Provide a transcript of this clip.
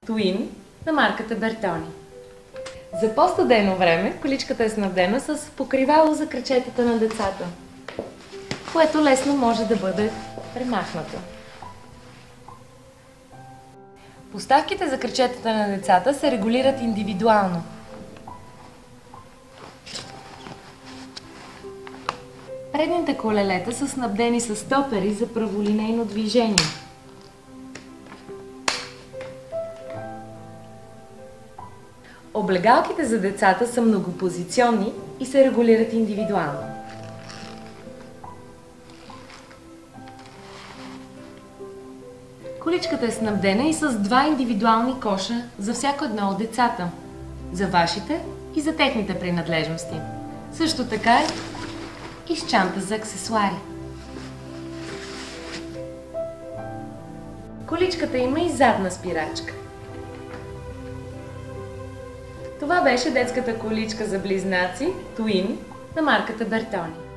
Twin на марката Bertoni. За по-студено време количката е снабдена с покривало за крачетата на децата, което лесно може да бъде премахнато. Поставките за крачетата на децата се регулират индивидуално. Предните колелета са снабдени с стопери за праволинейно движение. Облегалките за децата са многопозиционни и се регулират индивидуално. Количката е снабдена и с два индивидуални коша за всяко едно от децата, за вашите и за техните принадлежности. Също така е и с чанта за аксесуари. Количката има и задна спирачка. Това беше детската количка за близнаци Twin на марката Bertoni.